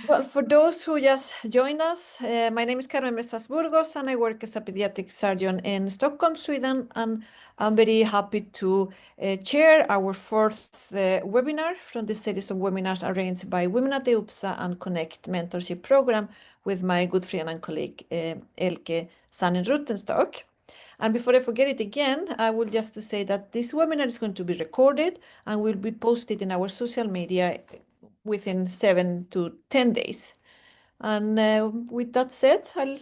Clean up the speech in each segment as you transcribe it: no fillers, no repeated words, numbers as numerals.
Well, for those who just joined us, my name is Carmen Mesas Burgos, and I work as a pediatric surgeon in Stockholm, Sweden. And I'm very happy to chair our fourth webinar from the series of webinars arranged by Women at the WoEUPSA and Connect mentorship program with my good friend and colleague Elke, Zani, Ruttenstock. And before I forget it again, I would just to say that this webinar is going to be recorded and will be posted in our social media within 7 to 10 days. And with that said, I'll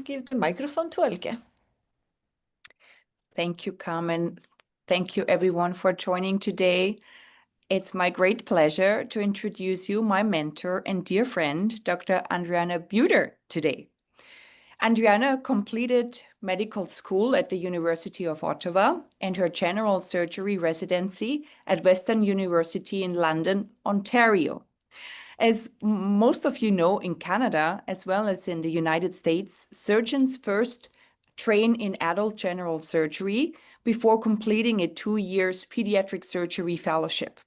give the microphone to Elke. Thank you, Carmen. Thank you, everyone, for joining today. It's my great pleasure to introduce you my mentor and dear friend, Dr. Andreana Bütter, today. Andreana completed medical school at the University of Ottawa and her general surgery residency at Western University in London, Ontario. As most of you know, in Canada, as well as in the United States, surgeons first train in adult general surgery before completing a 2-year pediatric surgery fellowship.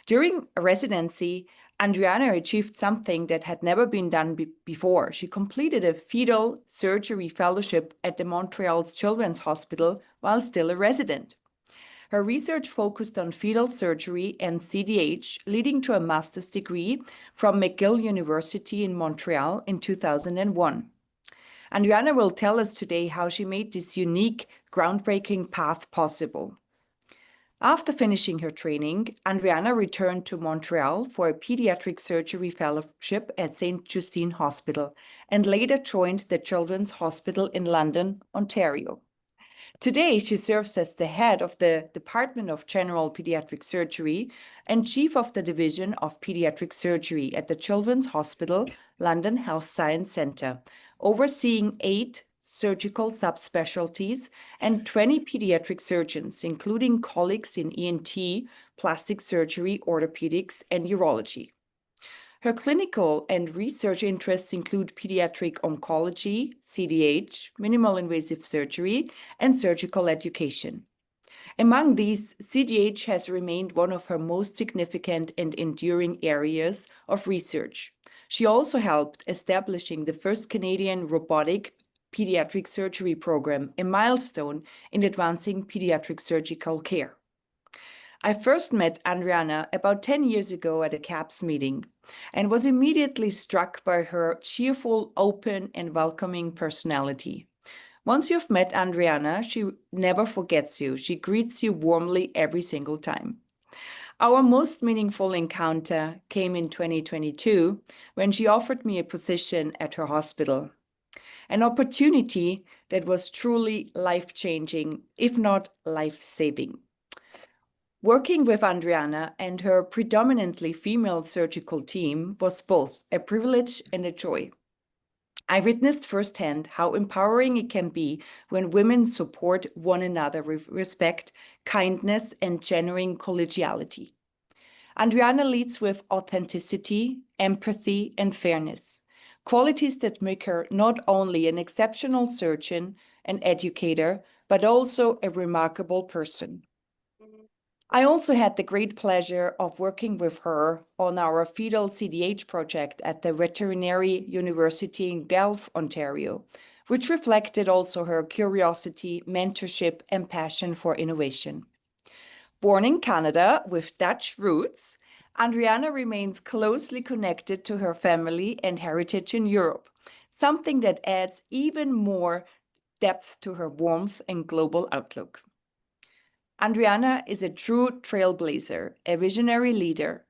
During a residency, Andreana achieved something that had never been done before. She completed a fetal surgery fellowship at the Montreal's Children's Hospital while still a resident. Her research focused on fetal surgery and CDH, leading to a master's degree from McGill University in Montreal in 2001. Andreana will tell us today how she made this unique, groundbreaking path possible. After finishing her training, Andreana returned to Montreal for a pediatric surgery fellowship at St. Justine Hospital and later joined the Children's Hospital in London, Ontario. Today, she serves as the head of the Department of General Pediatric Surgery and chief of the Division of Pediatric Surgery at the Children's Hospital, London Health Science Centre, overseeing 8 surgical subspecialties and 20 pediatric surgeons, including colleagues in ENT, plastic surgery, orthopedics, and urology. Her clinical and research interests include pediatric oncology, CDH, minimal invasive surgery, and surgical education. Among these, CDH has remained one of her most significant and enduring areas of research. She also helped establishing the first Canadian robotic pediatric surgery program, a milestone in advancing pediatric surgical care. I first met Andreana about 10 years ago at a CAPS meeting and was immediately struck by her cheerful, open, and welcoming personality. Once you've met Andreana, she never forgets you. She greets you warmly every single time. Our most meaningful encounter came in 2022 when she offered me a position at her hospital. An opportunity that was truly life-changing, if not life-saving. Working with Andreana and her predominantly female surgical team was both a privilege and a joy. I witnessed firsthand how empowering it can be when women support one another with respect, kindness, and genuine collegiality. Andreana leads with authenticity, empathy, and fairness, qualities that make her not only an exceptional surgeon and educator, but also a remarkable person. I also had the great pleasure of working with her on our fetal CDH project at the Veterinary University in Guelph, Ontario, which reflected also her curiosity, mentorship, and passion for innovation. Born in Canada with Dutch roots, Andreana remains closely connected to her family and heritage in Europe, something that adds even more depth to her warmth and global outlook. Andreana is a true trailblazer, a visionary leader,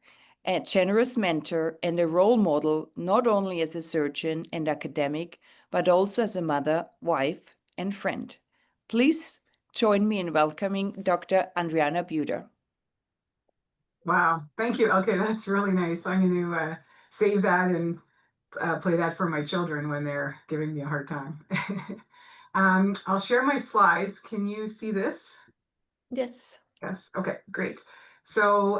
a generous mentor, and a role model not only as a surgeon and academic, but also as a mother, wife, and friend. Please join me in welcoming Dr. Andreana Bütter. Wow, thank you. Okay, that's really nice. I'm going to save that and play that for my children when they're giving me a hard time. I'll share my slides. Can you see this? Yes. Yes. Okay, great. So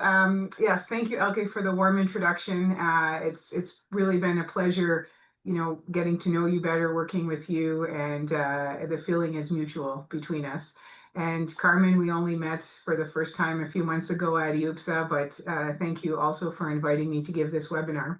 yes, thank you, Elke, for the warm introduction. It's really been a pleasure, getting to know you better, working with you, and the feeling is mutual between us. And Carmen, we only met for the first time a few months ago at WoEUPSA, but thank you also for inviting me to give this webinar.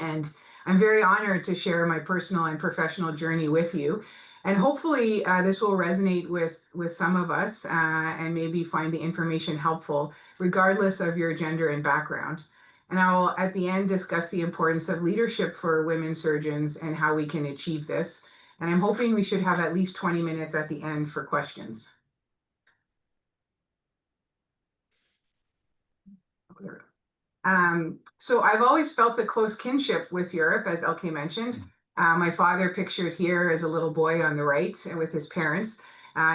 And I'm very honored to share my personal and professional journey with you. And hopefully this will resonate with some of us and maybe find the information helpful, regardless of your gender and background. And I will, at the end, discuss the importance of leadership for women surgeons and how we can achieve this. And I'm hoping we should have at least 20 minutes at the end for questions. So I've always felt a close kinship with Europe, as Elke mentioned. My father, pictured here as a little boy on the right with his parents,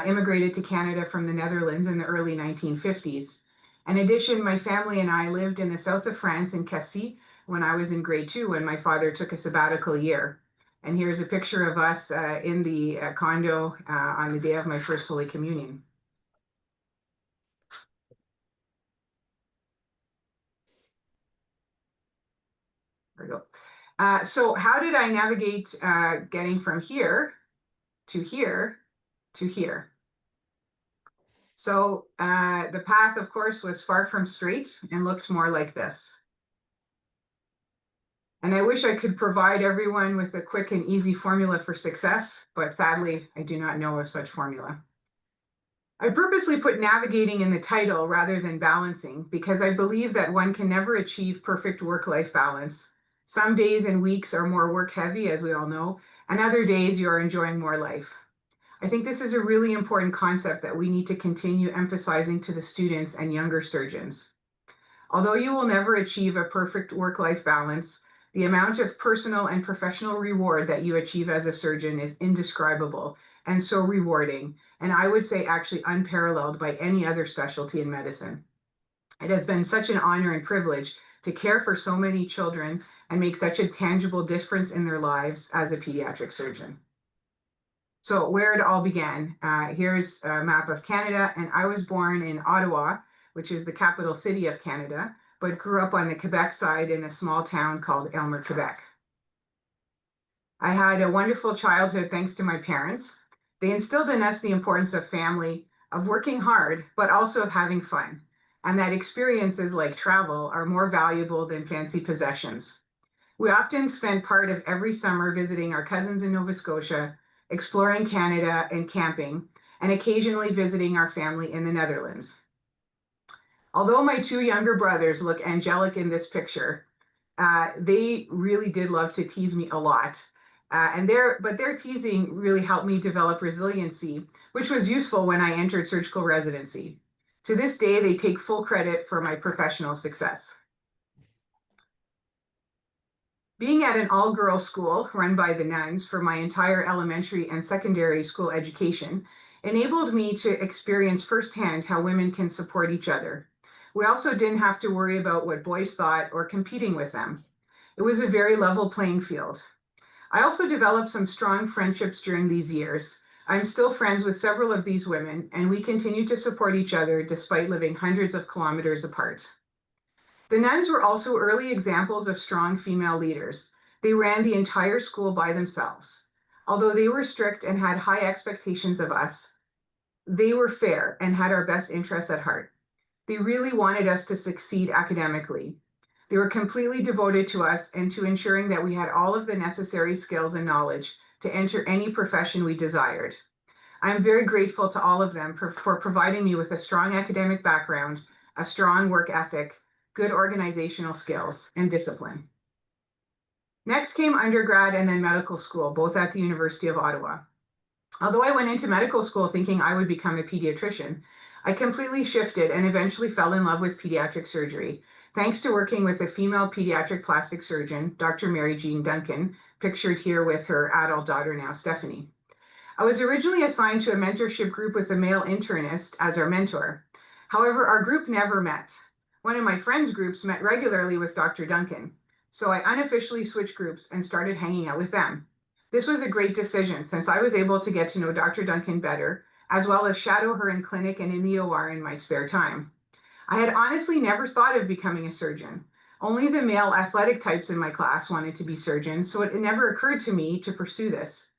immigrated to Canada from the Netherlands in the early 1950s. In addition, my family and I lived in the south of France in Cassis when I was in grade 2 when my father took a sabbatical year. And here's a picture of us in the condo on the day of my first Holy Communion. There we go. So how did I navigate getting from here to here to here? So the path, of course, was far from straight and looked more like this. And I wish I could provide everyone with a quick and easy formula for success, but sadly, I do not know of such formula. I purposely put navigating in the title rather than balancing because I believe that one can never achieve perfect work-life balance. Some days and weeks are more work heavy, as we all know, and other days you are enjoying more life. I think this is a really important concept that we need to continue emphasizing to the students and younger surgeons. Although you will never achieve a perfect work-life balance, the amount of personal and professional reward that you achieve as a surgeon is indescribable and so rewarding, and I would say actually unparalleled by any other specialty in medicine. It has been such an honor and privilege to care for so many children and make such a tangible difference in their lives as a pediatric surgeon. So where it all began, here's a map of Canada, and I was born in Ottawa, which is the capital city of Canada, but grew up on the Quebec side in a small town called Aylmer, Quebec. I had a wonderful childhood thanks to my parents. They instilled in us the importance of family, of working hard, but also of having fun, and that experiences like travel are more valuable than fancy possessions. We often spend part of every summer visiting our cousins in Nova Scotia, exploring Canada and camping, and occasionally visiting our family in the Netherlands. Although my two younger brothers look angelic in this picture, they really did love to tease me a lot. But their teasing really helped me develop resiliency, which was useful when I entered surgical residency. To this day, they take full credit for my professional success. Being at an all-girls school run by the nuns for my entire elementary and secondary school education enabled me to experience firsthand how women can support each other. We also didn't have to worry about what boys thought or competing with them. It was a very level playing field. I also developed some strong friendships during these years. I'm still friends with several of these women, and we continue to support each other despite living hundreds of kilometers apart. The nuns were also early examples of strong female leaders. They ran the entire school by themselves. Although they were strict and had high expectations of us, they were fair and had our best interests at heart. They really wanted us to succeed academically. They were completely devoted to us and to ensuring that we had all of the necessary skills and knowledge to enter any profession we desired. I am very grateful to all of them for providing me with a strong academic background, a strong work ethic, good organizational skills, and discipline. Next came undergrad and then medical school, both at the University of Ottawa. Although I went into medical school thinking I would become a pediatrician, I completely shifted and eventually fell in love with pediatric surgery, thanks to working with a female pediatric plastic surgeon, Dr. Mary Jean Duncan, pictured here with her adult daughter now, Stephanie. I was originally assigned to a mentorship group with a male internist as our mentor. However, our group never met. One of my friends' groups met regularly with Dr. Duncan, so I unofficially switched groups and started hanging out with them. This was a great decision since I was able to get to know Dr. Duncan better, as well as shadow her in clinic and in the OR in my spare time. I had honestly never thought of becoming a surgeon. Only the male athletic types in my class wanted to be surgeons, so it never occurred to me to pursue this.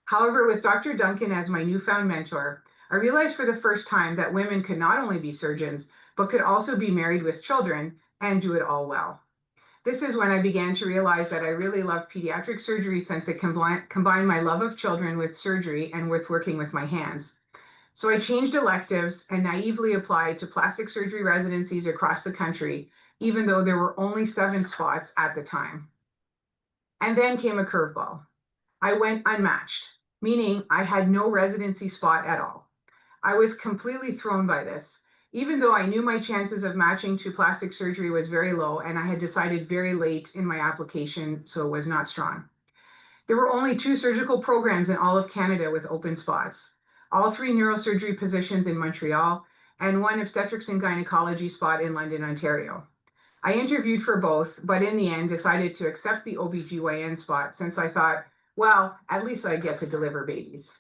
However, with Dr. Duncan as my newfound mentor, I realized for the first time that women could not only be surgeons, but could also be married with children and do it all well. This is when I began to realize that I really love pediatric surgery, since it combined my love of children with surgery and with working with my hands. So I changed electives and naively applied to plastic surgery residencies across the country, even though there were only 7 spots at the time. And then came a curveball. I went unmatched, meaning I had no residency spot at all. I was completely thrown by this, even though I knew my chances of matching to plastic surgery was very low, and I had decided very late in my application, so it was not strong. There were only 2 surgical programs in all of Canada with open spots, all 3 neurosurgery positions in Montreal, and 1 obstetrics and gynecology spot in London, Ontario. I interviewed for both, but in the end decided to accept the OBGYN spot, since I thought, well, at least I get to deliver babies.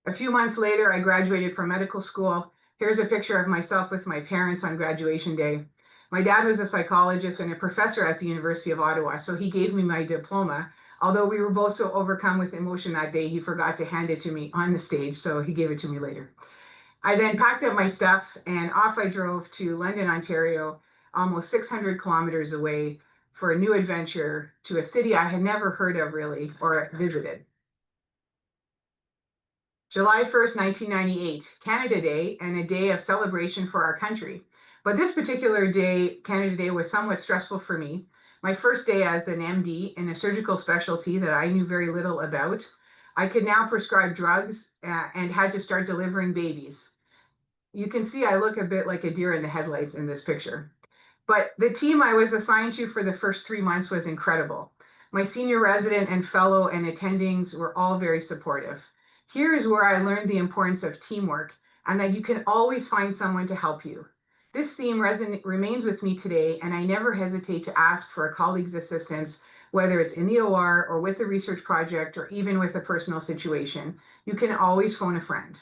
A few months later, I graduated from medical school. Here's a picture of myself with my parents on graduation day. My dad was a psychologist and a professor at the University of Ottawa, so he gave me my diploma. Although we were both so overcome with emotion that day, he forgot to hand it to me on the stage, so he gave it to me later. I then packed up my stuff and off I drove to London, Ontario, almost 600 kilometers away, for a new adventure to a city I had never heard of really or visited. July 1st, 1998, Canada Day, and a day of celebration for our country. But this particular day, Canada Day, was somewhat stressful for me. My first day as an MD in a surgical specialty that I knew very little about. I could now prescribe drugs and had to start delivering babies. You can see I look a bit like a deer in the headlights in this picture. But the team I was assigned to for the first 3 months was incredible. My senior resident and fellow and attendings were all very supportive. Here is where I learned the importance of teamwork and that you can always find someone to help you. This theme remains with me today, and I never hesitate to ask for a colleague's assistance, whether it's in the OR or with a research project or even with a personal situation. You can always phone a friend.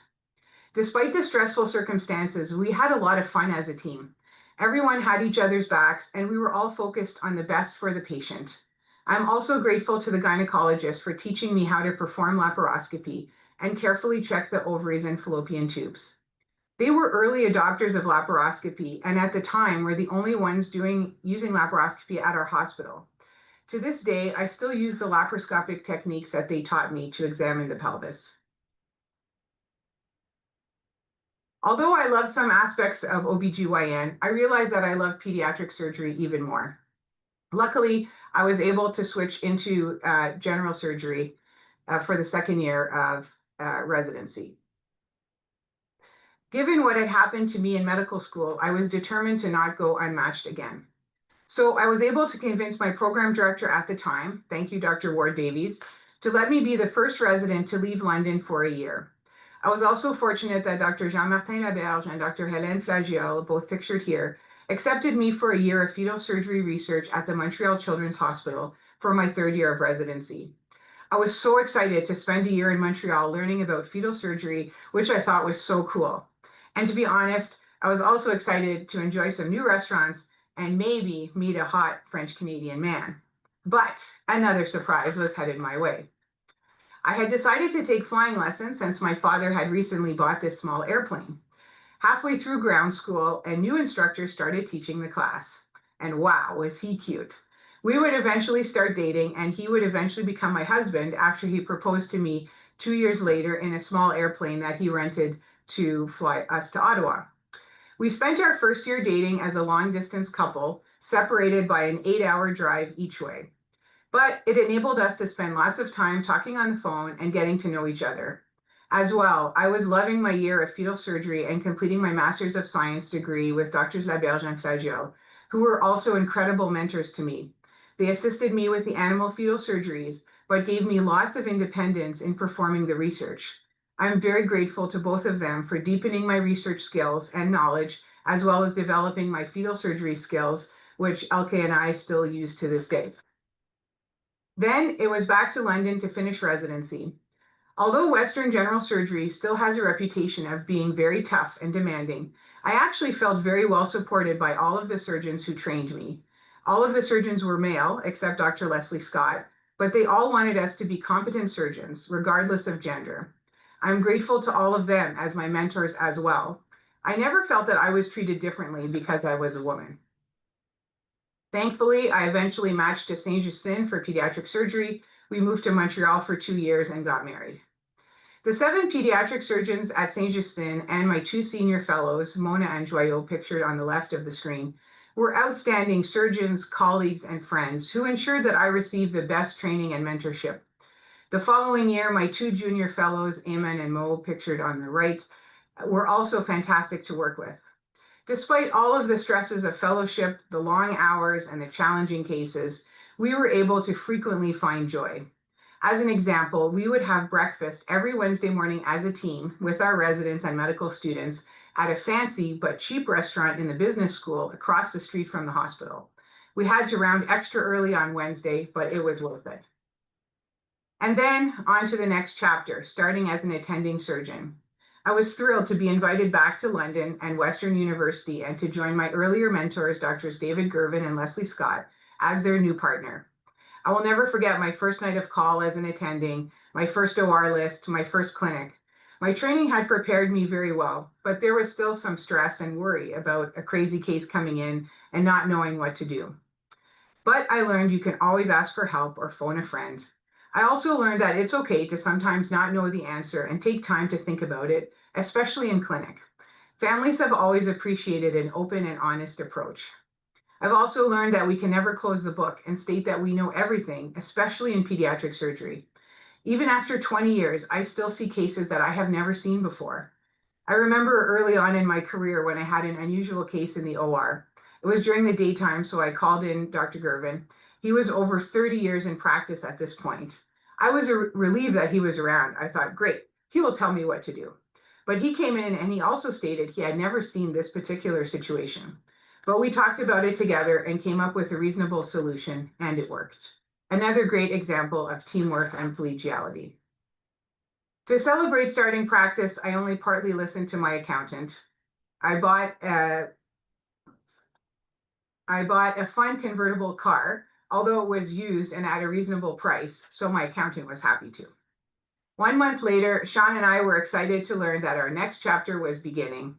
Despite the stressful circumstances, we had a lot of fun as a team. Everyone had each other's backs, and we were all focused on the best for the patient. I'm also grateful to the gynecologist for teaching me how to perform laparoscopy and carefully check the ovaries and fallopian tubes. They were early adopters of laparoscopy, and at the time were the only ones using laparoscopy at our hospital. To this day, I still use the laparoscopic techniques that they taught me to examine the pelvis. Although I love some aspects of OBGYN, I realize that I love pediatric surgery even more. Luckily, I was able to switch into general surgery for the second year of residency. Given what had happened to me in medical school, I was determined to not go unmatched again. So I was able to convince my program director at the time, thank you, Dr. Ward Davies, to let me be the first resident to leave London for a year. I was also fortunate that Dr. Jean-Martin Laberge and Dr. Hélène Flagiel, both pictured here, accepted me for a year of fetal surgery research at the Montreal Children's Hospital for my 3rd year of residency. I was so excited to spend a year in Montreal learning about fetal surgery, which I thought was so cool. And to be honest, I was also excited to enjoy some new restaurants and maybe meet a hot French-Canadian man. But another surprise was headed my way. I had decided to take flying lessons since my father had recently bought this small airplane. Halfway through ground school, a new instructor started teaching the class. And wow, was he cute. We would eventually start dating, and he would eventually become my husband after he proposed to me 2 years later in a small airplane that he rented to fly us to Ottawa. We spent our first year dating as a long-distance couple, separated by an 8-hour drive each way. But it enabled us to spend lots of time talking on the phone and getting to know each other. As well, I was loving my year of fetal surgery and completing my Master's of Science degree with Drs. Laberge and Flagiel, who were also incredible mentors to me. They assisted me with the animal fetal surgeries, but gave me lots of independence in performing the research. I'm very grateful to both of them for deepening my research skills and knowledge, as well as developing my fetal surgery skills, which Elke and I still use to this day. Then it was back to London to finish residency. Although Western general surgery still has a reputation of being very tough and demanding, I actually felt very well supported by all of the surgeons who trained me. All of the surgeons were male, except Dr. Leslie Scott, but they all wanted us to be competent surgeons, regardless of gender. I'm grateful to all of them as my mentors as well. I never felt that I was treated differently because I was a woman. Thankfully, I eventually matched to Saint-Justine for pediatric surgery. We moved to Montreal for 2 years and got married. The 7 pediatric surgeons at Saint-Justine and my 2 senior fellows, Mona and Joyeux, pictured on the left of the screen, were outstanding surgeons, colleagues, and friends who ensured that I received the best training and mentorship. The following year, my 2 junior fellows, Eamon and Mo, pictured on the right, were also fantastic to work with. Despite all of the stresses of fellowship, the long hours, and the challenging cases, we were able to frequently find joy. As an example, we would have breakfast every Wednesday morning as a team with our residents and medical students at a fancy but cheap restaurant in the business school across the street from the hospital. We had to round extra early on Wednesday, but it was worth it. And then on to the next chapter, starting as an attending surgeon. I was thrilled to be invited back to London and Western University and to join my earlier mentors, Drs. David Gervin and Leslie Scott, as their new partner. I will never forget my first night of call as an attending, my first OR list, my first clinic. My training had prepared me very well, but there was still some stress and worry about a crazy case coming in and not knowing what to do. But I learned you can always ask for help or phone a friend. I also learned that it's okay to sometimes not know the answer and take time to think about it, especially in clinic. Families have always appreciated an open and honest approach. I've also learned that we can never close the book and state that we know everything, especially in pediatric surgery. Even after 20 years, I still see cases that I have never seen before. I remember early on in my career when I had an unusual case in the OR. It was during the daytime, so I called in Dr. Gervin. He was over 30 years in practice at this point. I was relieved that he was around. I thought, great, he will tell me what to do. But he came in and he also stated he had never seen this particular situation. But we talked about it together and came up with a reasonable solution, and it worked. Another great example of teamwork and collegiality. To celebrate starting practice, I only partly listened to my accountant. I bought a fun convertible car, although it was used and at a reasonable price, so my accountant was happy too. 1 month later, Sean and I were excited to learn that our next chapter was beginning.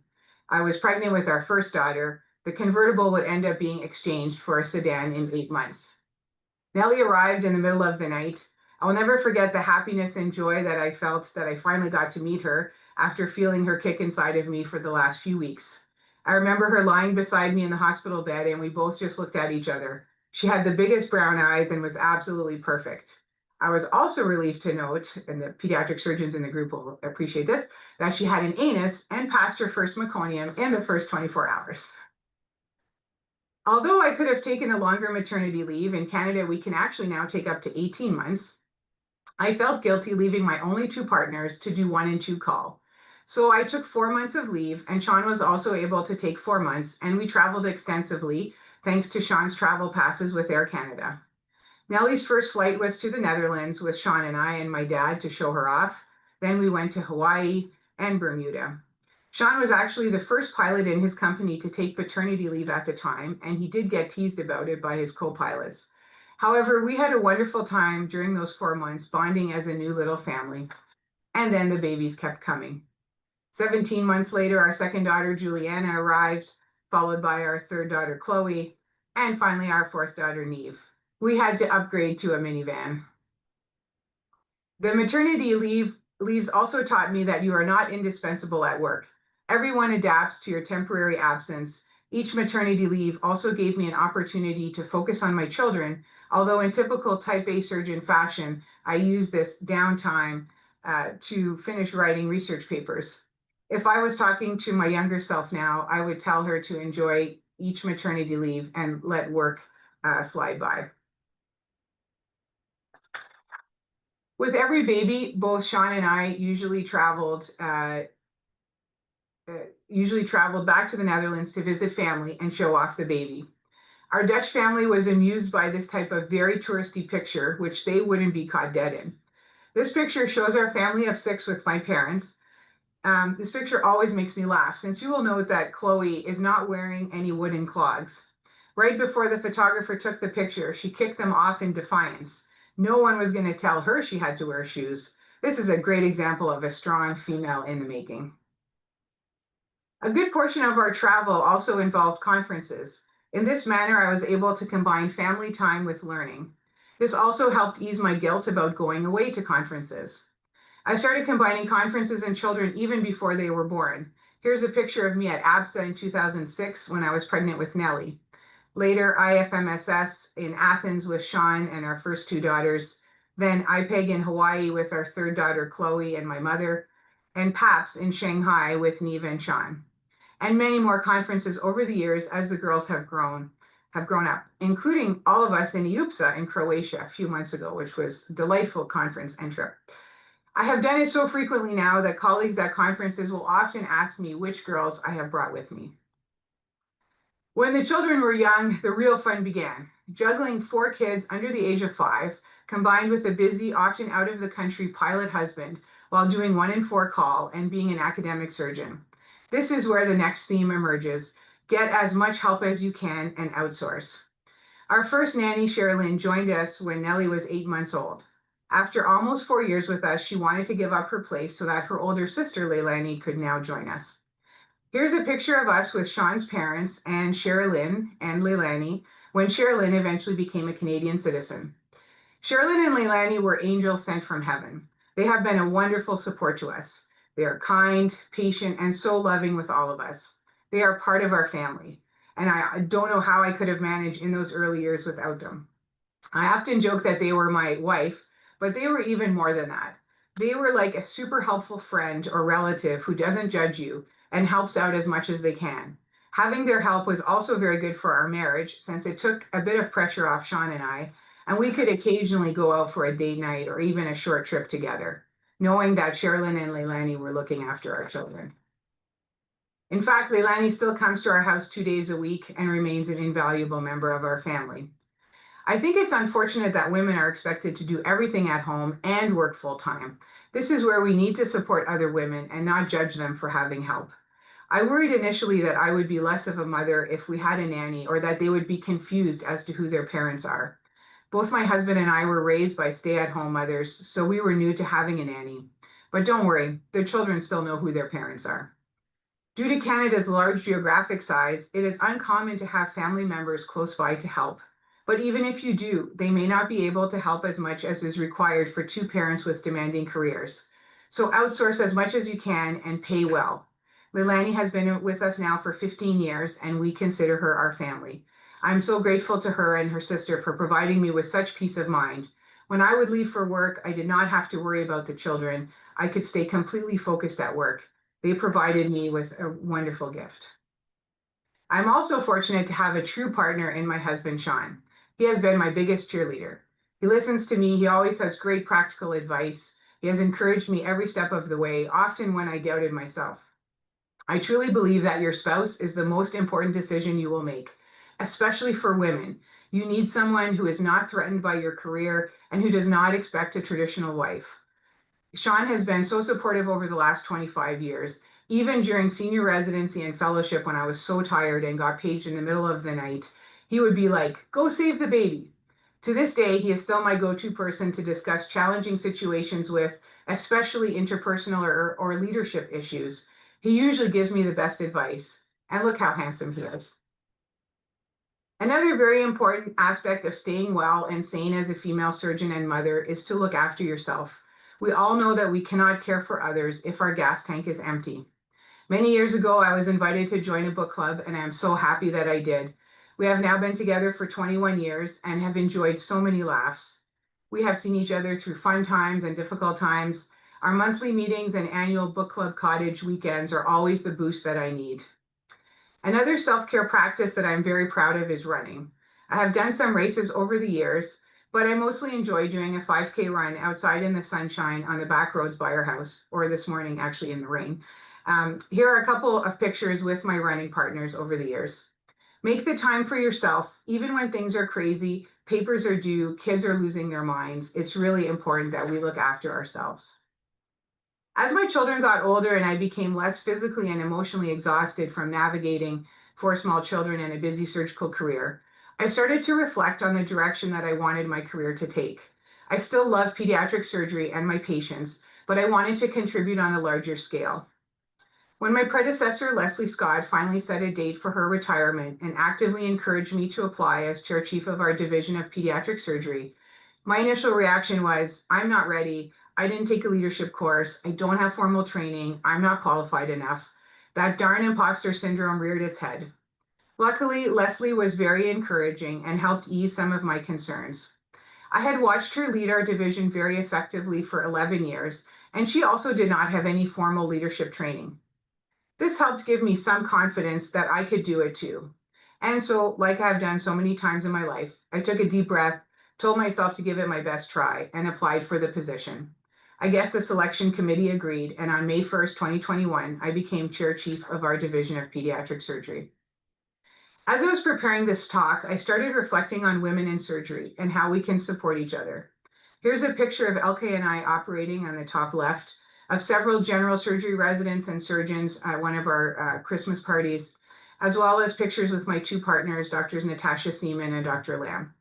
I was pregnant with our first daughter. The convertible would end up being exchanged for a sedan in 8 months. Nellie arrived in the middle of the night. I'll never forget the happiness and joy that I felt that I finally got to meet her after feeling her kick inside of me for the last few weeks. I remember her lying beside me in the hospital bed, and we both just looked at each other. She had the biggest brown eyes and was absolutely perfect. I was also relieved to note, and the pediatric surgeons in the group will appreciate this, that she had an anus and passed her first meconium in the first 24 hours. Although I could have taken a longer maternity leave, in Canada we can actually now take up to 18 months, I felt guilty leaving my only 2 partners to do 1 and 2 call. So I took 4 months of leave, and Sean was also able to take 4 months, and we traveled extensively thanks to Sean's travel passes with Air Canada. Nellie's first flight was to the Netherlands with Sean and I and my dad to show her off. Then we went to Hawaii and Bermuda. Sean was actually the first pilot in his company to take paternity leave at the time, and he did get teased about it by his co-pilots. However, we had a wonderful time during those 4 months, bonding as a new little family. And then the babies kept coming. 17 months later, our second daughter, Juliana, arrived, followed by our third daughter, Chloe, and finally our fourth daughter, Neve. We had to upgrade to a minivan. The maternity leaves also taught me that you are not indispensable at work. Everyone adapts to your temporary absence. Each maternity leave also gave me an opportunity to focus on my children, although in typical type A surgeon fashion, I used this downtime to finish writing research papers. If I was talking to my younger self now, I would tell her to enjoy each maternity leave and let work slide by. With every baby, both Sean and I usually traveled back to the Netherlands to visit family and show off the baby. Our Dutch family was amused by this type of very touristy picture, which they wouldn't be caught dead in. This picture shows our family of 6 with my parents. This picture always makes me laugh, since you will note that Chloe is not wearing any wooden clogs. Right before the photographer took the picture, she kicked them off in defiance. No one was going to tell her she had to wear shoes. This is a great example of a strong female in the making. A good portion of our travel also involved conferences. In this manner, I was able to combine family time with learning. This also helped ease my guilt about going away to conferences. I started combining conferences and children even before they were born. Here's a picture of me at WoEUPSA in 2006 when I was pregnant with Nellie. Later, IFMSS in Athens with Sean and our first two daughters. Then IPEG in Hawaii with our third daughter, Chloe, and my mother. And PAPS in Shanghai with Neva and Sean. And many more conferences over the years as the girls have grown up, including all of us in WoEUPSA in Croatia a few months ago, which was a delightful conference and trip. I have done it so frequently now that colleagues at conferences will often ask me which girls I have brought with me. When the children were young, the real fun began. Juggling 4 kids under the age of 5, combined with a busy, often out of the country pilot husband while doing 1 in 4 call and being an academic surgeon. This is where the next theme emerges. Get as much help as you can and outsource. Our first nanny, Sherilyn, joined us when Nellie was 8 months old. After almost 4 years with us, she wanted to give up her place so that her older sister, Leilani, could now join us. Here's a picture of us with Sean's parents and Sherilyn and Leilani when Sherilyn eventually became a Canadian citizen. Sherilyn and Leilani were angels sent from heaven. They have been a wonderful support to us. They are kind, patient, and so loving with all of us. They are part of our family, and I don't know how I could have managed in those early years without them. I often joke that they were my wife, but they were even more than that. They were like a super helpful friend or relative who doesn't judge you and helps out as much as they can. Having their help was also very good for our marriage since it took a bit of pressure off Sean and I, and we could occasionally go out for a date night or even a short trip together, knowing that Sherilyn and Leilani were looking after our children. In fact, Leilani still comes to our house 2 days a week and remains an invaluable member of our family. I think it's unfortunate that women are expected to do everything at home and work full-time. This is where we need to support other women and not judge them for having help. I worried initially that I would be less of a mother if we had a nanny or that they would be confused as to who their parents are. Both my husband and I were raised by stay-at-home mothers, so we were new to having a nanny. But don't worry, their children still know who their parents are. Due to Canada's large geographic size, it is uncommon to have family members close by to help. But even if you do, they may not be able to help as much as is required for 2 parents with demanding careers. So outsource as much as you can and pay well. Leilani has been with us now for 15 years, and we consider her our family. I'm so grateful to her and her sister for providing me with such peace of mind. When I would leave for work, I did not have to worry about the children. I could stay completely focused at work. They provided me with a wonderful gift. I'm also fortunate to have a true partner in my husband, Sean. He has been my biggest cheerleader. He listens to me. He always has great practical advice. He has encouraged me every step of the way, often when I doubted myself. I truly believe that your spouse is the most important decision you will make, especially for women. You need someone who is not threatened by your career and who does not expect a traditional wife. Sean has been so supportive over the last 25 years, even during senior residency and fellowship when I was so tired and got paged in the middle of the night. He would be like, go save the baby. To this day, he is still my go-to person to discuss challenging situations with, especially interpersonal or leadership issues. He usually gives me the best advice. And look how handsome he is. Another very important aspect of staying well and sane as a female surgeon and mother is to look after yourself. We all know that we cannot care for others if our gas tank is empty. Many years ago, I was invited to join a book club, and I'm so happy that I did. We have now been together for 21 years and have enjoyed so many laughs. We have seen each other through fun times and difficult times. Our monthly meetings and annual book club cottage weekends are always the boost that I need. Another self-care practice that I'm very proud of is running. I have done some races over the years, but I mostly enjoy doing a 5K run outside in the sunshine on the back roads by our house, or this morning actually in the rain. Here are a couple of pictures with my running partners over the years. Make the time for yourself, even when things are crazy, papers are due, kids are losing their minds. It's really important that we look after ourselves. As my children got older and I became less physically and emotionally exhausted from navigating 4 small children and a busy surgical career, I started to reflect on the direction that I wanted my career to take. I still love pediatric surgery and my patients, but I wanted to contribute on a larger scale. When my predecessor, Leslie Scott, finally set a date for her retirement and actively encouraged me to apply as chair chief of our division of pediatric surgery, my initial reaction was, I'm not ready. I didn't take a leadership course. I don't have formal training. I'm not qualified enough. That darn imposter syndrome reared its head. Luckily, Leslie was very encouraging and helped ease some of my concerns. I had watched her lead our division very effectively for 11 years, and she also did not have any formal leadership training. This helped give me some confidence that I could do it too. And so, like I've done so many times in my life, I took a deep breath, told myself to give it my best try, and applied for the position. I guess the selection committee agreed, and on May 1st, 2021, I became chair chief of our division of pediatric surgery. As I was preparing this talk, I started reflecting on women in surgery and how we can support each other. Here's a picture of Elke and I operating on the top left, of several general surgery residents and surgeons at one of our Christmas parties, as well as pictures with my two partners, Drs. Natasha Seaman and Dr. Lamb.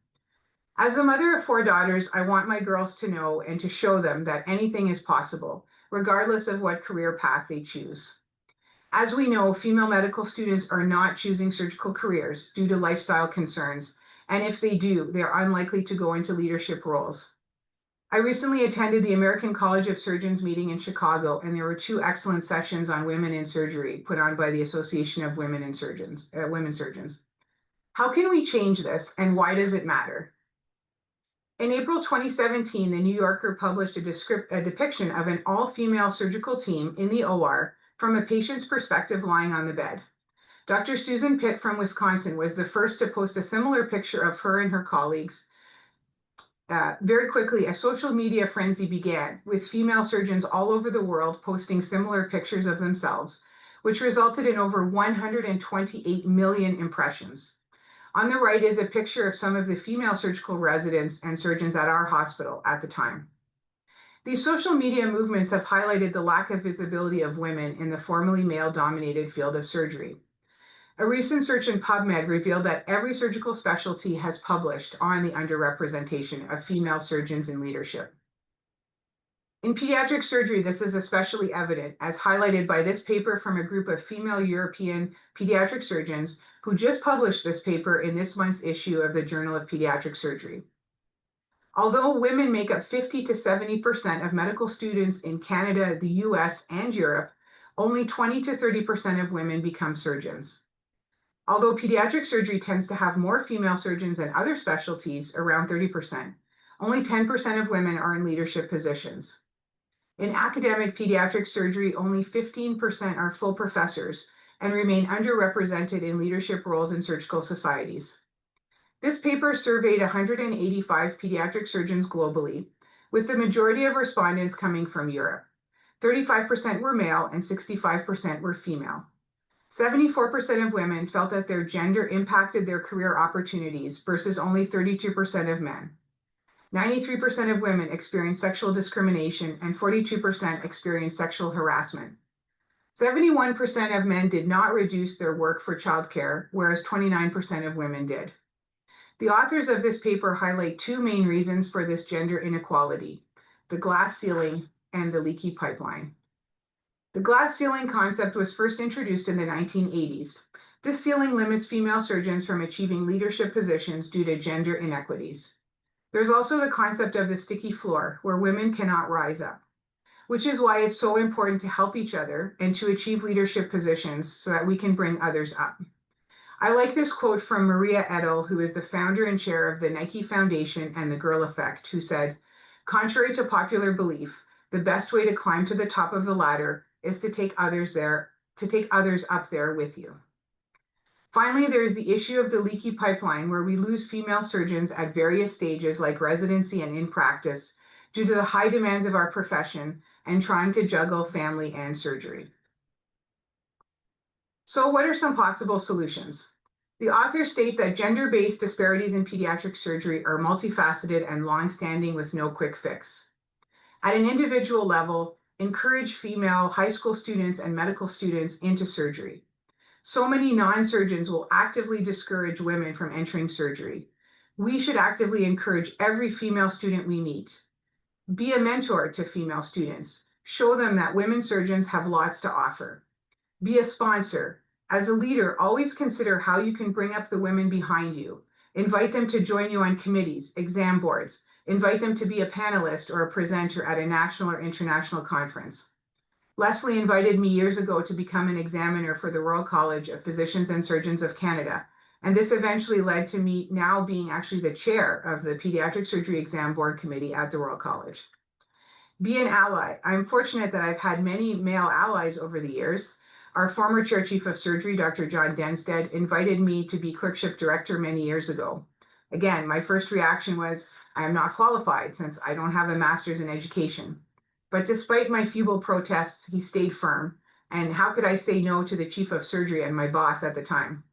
As the mother of 4 daughters, I want my girls to know and to show them that anything is possible, regardless of what career path they choose. As we know, female medical students are not choosing surgical careers due to lifestyle concerns, and if they do, they're unlikely to go into leadership roles. I recently attended the American College of Surgeons meeting in Chicago, and there were 2 excellent sessions on women in surgery put on by the Association of Women Surgeons. How can we change this, and why does it matter? In April 2017, the New Yorker published a depiction of an all-female surgical team in the OR from a patient's perspective lying on the bed. Dr. Susan Pitt from Wisconsin was the first to post a similar picture of her and her colleagues. Very quickly, a social media frenzy began, with female surgeons all over the world posting similar pictures of themselves, which resulted in over 128 million impressions. On the right is a picture of some of the female surgical residents and surgeons at our hospital at the time. These social media movements have highlighted the lack of visibility of women in the formerly male-dominated field of surgery. A recent search in PubMed revealed that every surgical specialty has published on the underrepresentation of female surgeons in leadership. In pediatric surgery, this is especially evident, as highlighted by this paper from a group of female European pediatric surgeons who just published this paper in this month's issue of the Journal of Pediatric Surgery. Although women make up 50 to 70% of medical students in Canada, the US, and Europe, only 20 to 30% of women become surgeons. Although pediatric surgery tends to have more female surgeons than other specialties, around 30%, only 10% of women are in leadership positions. In academic pediatric surgery, only 15% are full professors and remain underrepresented in leadership roles in surgical societies. This paper surveyed 185 pediatric surgeons globally, with the majority of respondents coming from Europe. 35% were male and 65% were female. 74% of women felt that their gender impacted their career opportunities versus only 32% of men. 93% of women experienced sexual discrimination and 42% experienced sexual harassment. 71% of men did not reduce their work for childcare, whereas 29% of women did. The authors of this paper highlight 2 main reasons for this gender inequality: the glass ceiling and the leaky pipeline. The glass ceiling concept was first introduced in the 1980s. This ceiling limits female surgeons from achieving leadership positions due to gender inequities. There's also the concept of the sticky floor, where women cannot rise up, which is why it's so important to help each other and to achieve leadership positions so that we can bring others up. I like this quote from Maria Edel, who is the founder and chair of the Nike Foundation and the Girl Effect, who said, "Contrary to popular belief, the best way to climb to the top of the ladder is to take others up there with you." Finally, there is the issue of the leaky pipeline, where we lose female surgeons at various stages like residency and in practice due to the high demands of our profession and trying to juggle family and surgery. So what are some possible solutions? The authors state that gender-based disparities in pediatric surgery are multifaceted and long-standing with no quick fix. At an individual level, encourage female high school students and medical students into surgery. So many non-surgeons will actively discourage women from entering surgery. We should actively encourage every female student we meet. Be a mentor to female students. Show them that women surgeons have lots to offer. Be a sponsor. As a leader, always consider how you can bring up the women behind you. Invite them to join you on committees, exam boards. Invite them to be a panelist or a presenter at a national or international conference. Leslie invited me years ago to become an examiner for the Royal College of Physicians and Surgeons of Canada, and this eventually led to me now being actually the chair of the Pediatric Surgery Exam Board Committee at the Royal College. Be an ally. I'm fortunate that I've had many male allies over the years. Our former chair chief of surgery, Dr. John Denstead, invited me to be clerkship director many years ago. Again, my first reaction was, I am not qualified since I don't have a master's in education. But despite my feeble protests, he stayed firm. And how could I say no to the chief of surgery and my boss at the time?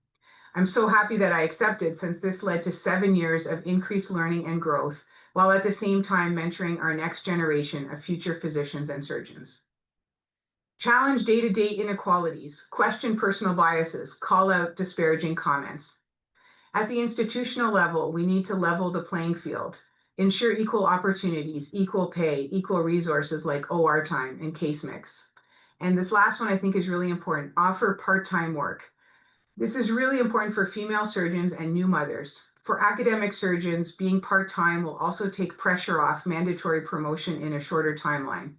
I'm so happy that I accepted, since this led to 7 years of increased learning and growth, while at the same time mentoring our next generation of future physicians and surgeons. Challenge day-to-day inequalities, question personal biases, call out disparaging comments. At the institutional level, we need to level the playing field, ensure equal opportunities, equal pay, equal resources like OR time and case mix. And this last one I think is really important, offer part-time work. This is really important for female surgeons and new mothers. For academic surgeons, being part-time will also take pressure off mandatory promotion in a shorter timeline.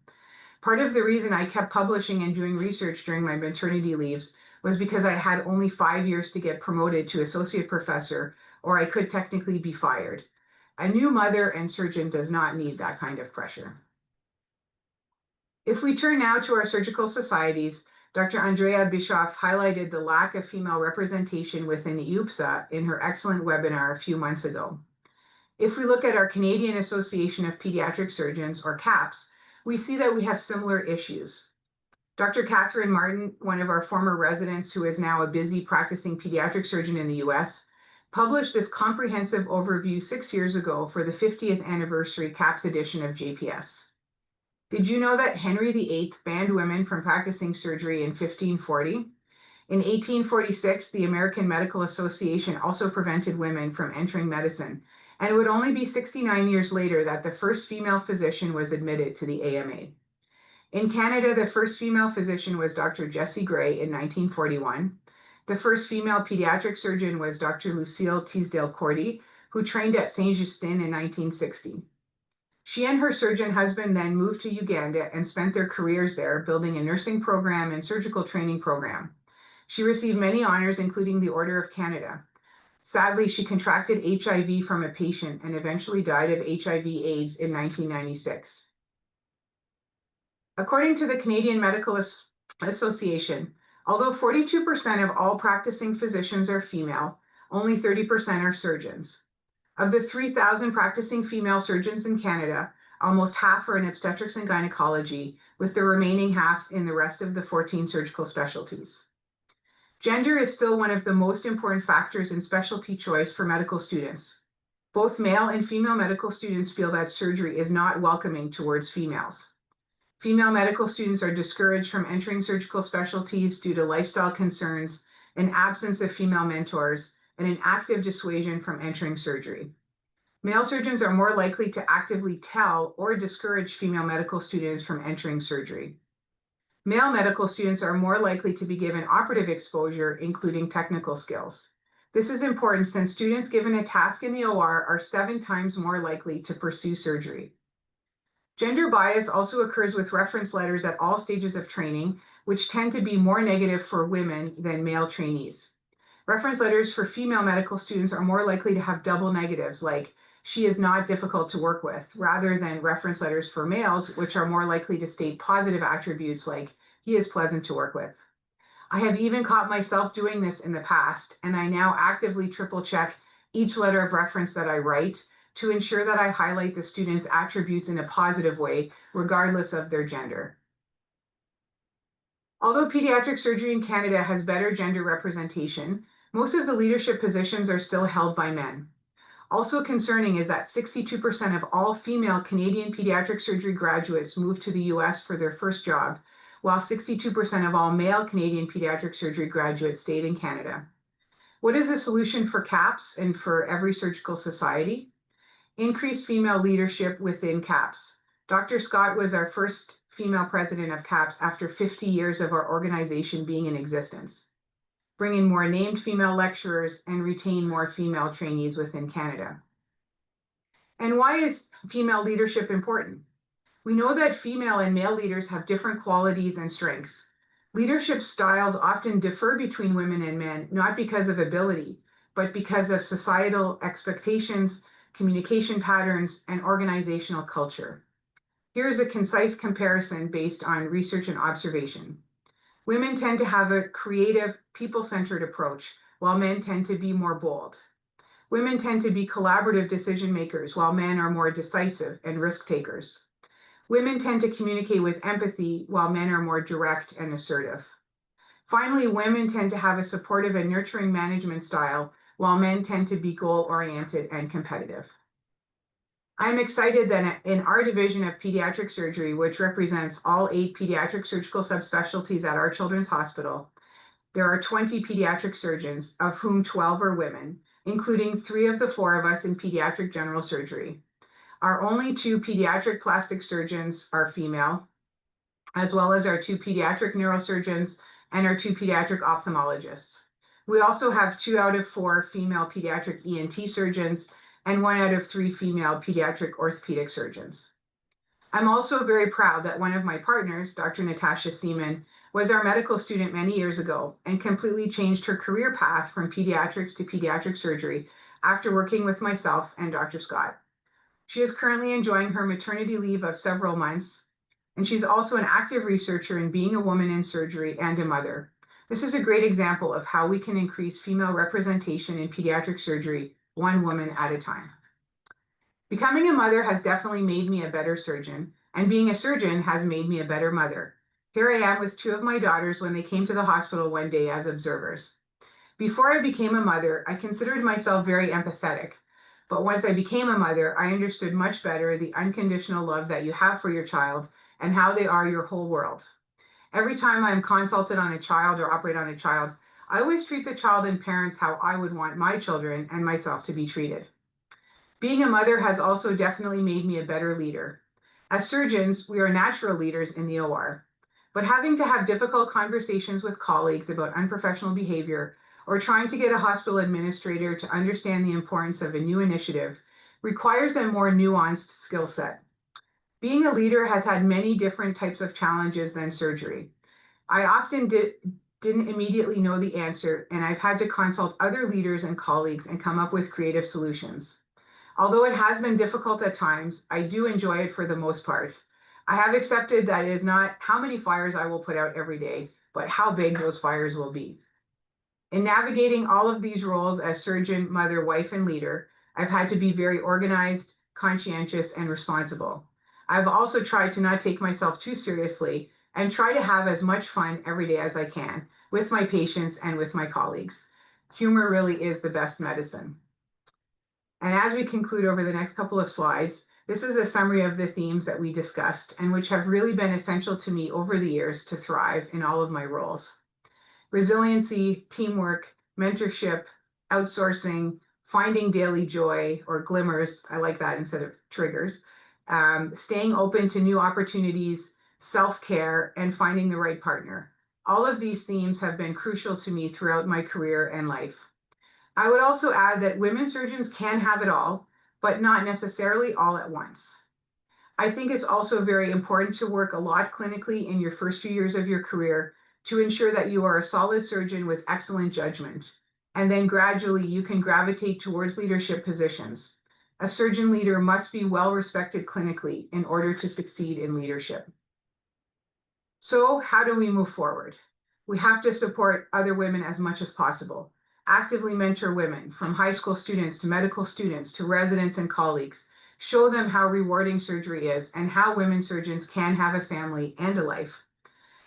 Part of the reason I kept publishing and doing research during my maternity leaves was because I had only 5 years to get promoted to associate professor, or I could technically be fired. A new mother and surgeon does not need that kind of pressure. If we turn now to our surgical societies, Dr. Andrea Bischoff highlighted the lack of female representation within WoEUPSA in her excellent webinar a few months ago. If we look at our Canadian Association of Pediatric Surgeons, or CAPS, we see that we have similar issues. Dr. Catherine Martin, one of our former residents who is now a busy practicing pediatric surgeon in the US, published this comprehensive overview 6 years ago for the 50th anniversary CAPS edition of JPS. Did you know that Henry VIII banned women from practicing surgery in 1540? In 1846, the American Medical Association also prevented women from entering medicine, and it would only be 69 years later that the first female physician was admitted to the AMA. In Canada, the first female physician was Dr. Jessie Gray in 1941. The first female pediatric surgeon was Dr. Lucille Teasdale-Cordy, who trained at Saint Justin in 1960. She and her surgeon husband then moved to Uganda and spent their careers there, building a nursing program and surgical training program. She received many honors, including the Order of Canada. Sadly, she contracted HIV from a patient and eventually died of HIV/AIDS in 1996. According to the Canadian Medical Association, although 42% of all practicing physicians are female, only 30% are surgeons. Of the 3,000 practicing female surgeons in Canada, almost half are in obstetrics and gynecology, with the remaining half in the rest of the 14 surgical specialties. Gender is still one of the most important factors in specialty choice for medical students. Both male and female medical students feel that surgery is not welcoming towards females. Female medical students are discouraged from entering surgical specialties due to lifestyle concerns, an absence of female mentors, and an active dissuasion from entering surgery. Male surgeons are more likely to actively tell or discourage female medical students from entering surgery. Male medical students are more likely to be given operative exposure, including technical skills. This is important since students given a task in the OR are 7 times more likely to pursue surgery. Gender bias also occurs with reference letters at all stages of training, which tend to be more negative for women than male trainees. Reference letters for female medical students are more likely to have double negatives, like, she is not difficult to work with, rather than reference letters for males, which are more likely to state positive attributes like, he is pleasant to work with. I have even caught myself doing this in the past, and I now actively triple check each letter of reference that I write to ensure that I highlight the student's attributes in a positive way, regardless of their gender. Although pediatric surgery in Canada has better gender representation, most of the leadership positions are still held by men. Also concerning is that 62% of all female Canadian pediatric surgery graduates move to the US for their first job, while 62% of all male Canadian pediatric surgery graduates stayed in Canada. What is the solution for CAPS and for every surgical society? Increased female leadership within CAPS. Dr. Scott was our first female president of CAPS after 50 years of our organization being in existence. Bring in more named female lecturers and retain more female trainees within Canada. And why is female leadership important? We know that female and male leaders have different qualities and strengths. Leadership styles often differ between women and men, not because of ability, but because of societal expectations, communication patterns, and organizational culture. Here's a concise comparison based on research and observation. Women tend to have a creative, people-centered approach, while men tend to be more bold. Women tend to be collaborative decision makers, while men are more decisive and risk takers. Women tend to communicate with empathy, while men are more direct and assertive. Finally, women tend to have a supportive and nurturing management style, while men tend to be goal-oriented and competitive. I'm excited that in our division of pediatric surgery, which represents all 8 pediatric surgical subspecialties at our children's hospital, there are 20 pediatric surgeons, of whom 12 are women, including 3 of the 4 of us in pediatric general surgery. Our only 2 pediatric plastic surgeons are female, as well as our 2 pediatric neurosurgeons and our 2 pediatric ophthalmologists. We also have 2 out of 4 female pediatric ENT surgeons and 1 out of 3 female pediatric orthopedic surgeons. I'm also very proud that one of my partners, Dr. Natasha Seaman, was our medical student many years ago and completely changed her career path from pediatrics to pediatric surgery after working with myself and Dr. Scott. She is currently enjoying her maternity leave of several months, and she's also an active researcher in being a woman in surgery and a mother. This is a great example of how we can increase female representation in pediatric surgery, one woman at a time. Becoming a mother has definitely made me a better surgeon, and being a surgeon has made me a better mother. Here I am with 2 of my daughters when they came to the hospital one day as observers. Before I became a mother, I considered myself very empathetic. But once I became a mother, I understood much better the unconditional love that you have for your child and how they are your whole world. Every time I'm consulted on a child or operate on a child, I always treat the child and parents how I would want my children and myself to be treated. Being a mother has also definitely made me a better leader. As surgeons, we are natural leaders in the OR, but having to have difficult conversations with colleagues about unprofessional behavior or trying to get a hospital administrator to understand the importance of a new initiative requires a more nuanced skill set. Being a leader has had many different types of challenges than surgery. I often didn't immediately know the answer, and I've had to consult other leaders and colleagues and come up with creative solutions. Although it has been difficult at times, I do enjoy it for the most part. I have accepted that it is not how many fires I will put out every day, but how big those fires will be. In navigating all of these roles as surgeon, mother, wife, and leader, I've had to be very organized, conscientious, and responsible. I've also tried to not take myself too seriously and try to have as much fun every day as I can with my patients and with my colleagues. Humor really is the best medicine. And as we conclude over the next couple of slides, this is a summary of the themes that we discussed and which have really been essential to me over the years to thrive in all of my roles. Resiliency, teamwork, mentorship, outsourcing, finding daily joy or glimmers, I like that instead of triggers, staying open to new opportunities, self-care, and finding the right partner. All of these themes have been crucial to me throughout my career and life. I would also add that women surgeons can have it all, but not necessarily all at once. I think it's also very important to work a lot clinically in your first few years of your career to ensure that you are a solid surgeon with excellent judgment. And then gradually you can gravitate towards leadership positions. A surgeon leader must be well respected clinically in order to succeed in leadership. So how do we move forward? We have to support other women as much as possible. Actively mentor women, from high school students to medical students to residents and colleagues. Show them how rewarding surgery is and how women surgeons can have a family and a life.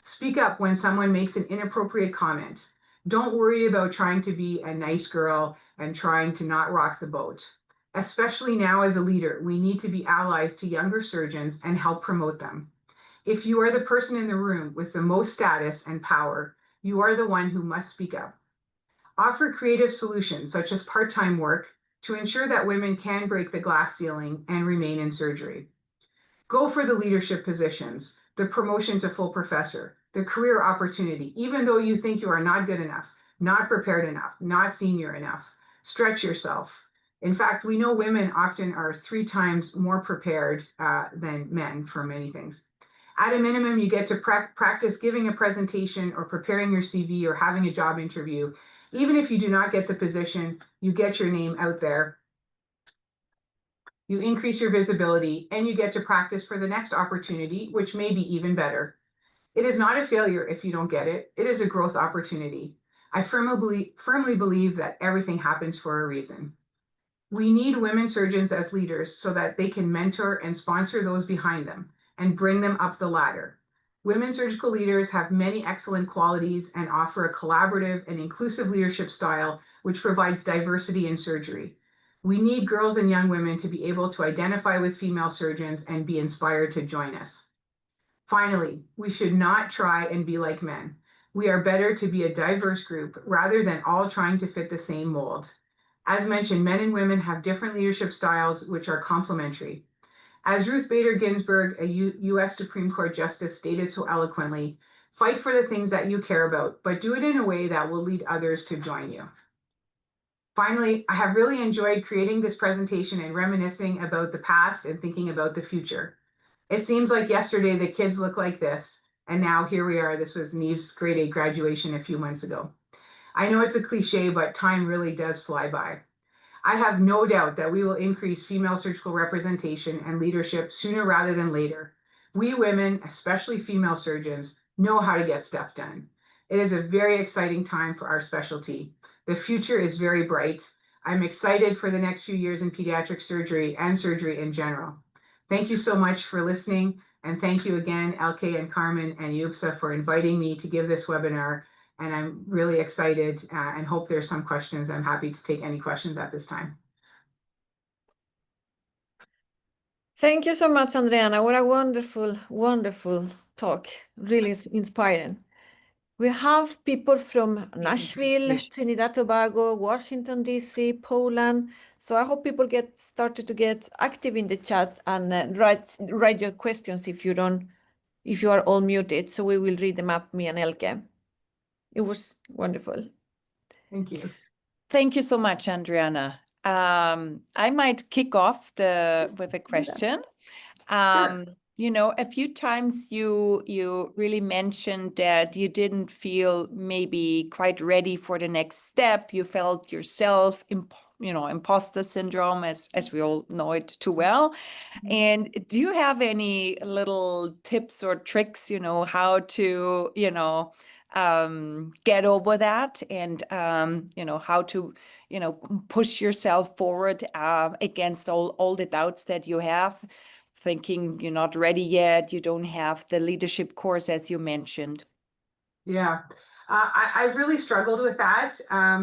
Speak up when someone makes an inappropriate comment. Don't worry about trying to be a nice girl and trying to not rock the boat. Especially now as a leader, we need to be allies to younger surgeons and help promote them. If you are the person in the room with the most status and power, you are the one who must speak up. Offer creative solutions such as part-time work to ensure that women can break the glass ceiling and remain in surgery. Go for the leadership positions, the promotion to full professor, the career opportunity, even though you think you are not good enough, not prepared enough, not senior enough. Stretch yourself. In fact, we know women often are 3 times more prepared than men for many things. At a minimum, you get to practice giving a presentation or preparing your CV or having a job interview. Even if you do not get the position, you get your name out there. You increase your visibility and you get to practice for the next opportunity, which may be even better. It is not a failure if you don't get it. It is a growth opportunity. I firmly believe that everything happens for a reason. We need women surgeons as leaders so that they can mentor and sponsor those behind them and bring them up the ladder. Women surgical leaders have many excellent qualities and offer a collaborative and inclusive leadership style, which provides diversity in surgery. We need girls and young women to be able to identify with female surgeons and be inspired to join us. Finally, we should not try and be like men. We are better to be a diverse group rather than all trying to fit the same mold. As mentioned, men and women have different leadership styles, which are complementary. As Ruth Bader Ginsburg, a U.S. Supreme Court Justice, stated so eloquently, fight for the things that you care about, but do it in a way that will lead others to join you. Finally, I have really enjoyed creating this presentation and reminiscing about the past and thinking about the future. It seems like yesterday the kids looked like this, and now here we are. This was Neve's grade 8 graduation a few months ago. I know it's a cliche, but time really does fly by. I have no doubt that we will increase female surgical representation and leadership sooner rather than later. We women, especially female surgeons, know how to get stuff done. It is a very exciting time for our specialty. The future is very bright. I'm excited for the next few years in pediatric surgery and surgery in general. Thank you so much for listening. And thank you again, Elke and Carmen and WoEUPSA, for inviting me to give this webinar. And I'm really excited and hope there's some questions. I'm happy to take any questions at this time. Thank you so much, Andreana. What a wonderful, wonderful talk. Really inspiring. We have people from Nashville, Trinidad, Tobago, Washington, D.C., Poland. So I hope people get started to get active in the chat and write your questions if you are all muted. So we will read them up, me and Elke. It was wonderful. Thank you. Thank you so much, Andreana. I might kick off with a question. Sure. You know, a few times you really mentioned that you didn't feel maybe quite ready for the next step. You felt yourself, imposter syndrome, as we all know it too well. And do you have any little tips or tricks, how to, get over that and, how to, push yourself forward against all the doubts that you have? Thinking you're not ready yet, you don't have the leadership course as you mentioned. Yeah, I've really struggled with that. I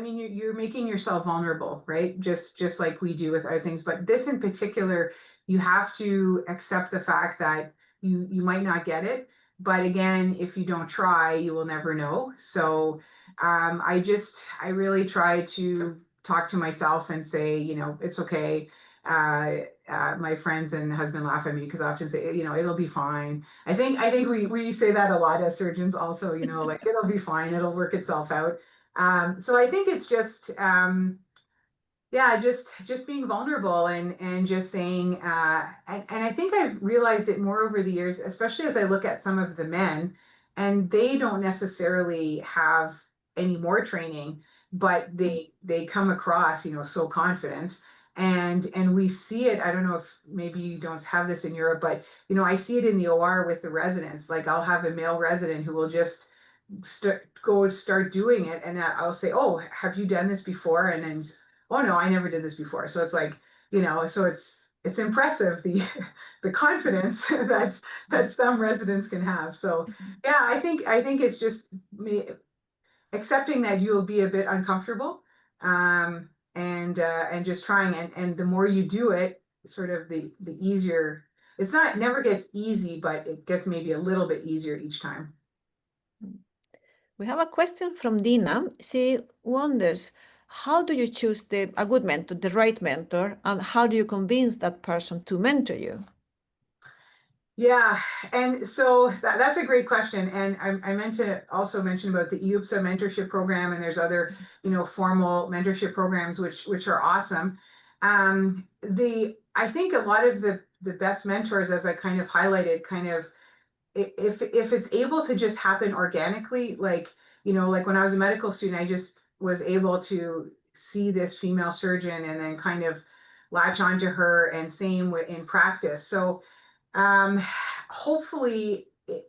mean, you're making yourself vulnerable, right? Just like we do with other things. But this in particular, you have to accept the fact that you might not get it. But again, if you don't try, you will never know. So I really try to talk to myself and say, it's okay. My friends and husband laugh at me because I often say, it'll be fine. I think we say that a lot as surgeons also, like it'll be fine, it'll work itself out. So I think it's just being vulnerable and just saying, and I think I've realized it more over the years, especially as I look at some of the men, and they don't necessarily have any more training, but they come across, so confident. And we see it. I don't know if maybe you don't have this in Europe, but I see it in the OR with the residents. Like I'll have a male resident who will just start doing it, and I'll say, "Oh, have you done this before?" And then, "Oh no, I never did this before." So it's like, so it's impressive the confidence that some residents can have. So yeah, I think it's just me accepting that you'll be a bit uncomfortable, and just trying, and the more you do it, sort of the easier. It never gets easy, but it gets maybe a little bit easier each time. We have a question from Dina. She wonders, how do you choose a good mentor, the right mentor, and how do you convince that person to mentor you? Yeah, and so that's a great question. And I meant to also mention about the WoEUPSA mentorship program, and there's other, formal mentorship programs which are awesome. I think a lot of the best mentors, as I kind of highlighted, if it's able to just happen organically, like when I was a medical student, I just was able to see this female surgeon and then kind of latch onto her, and same in practice. So hopefully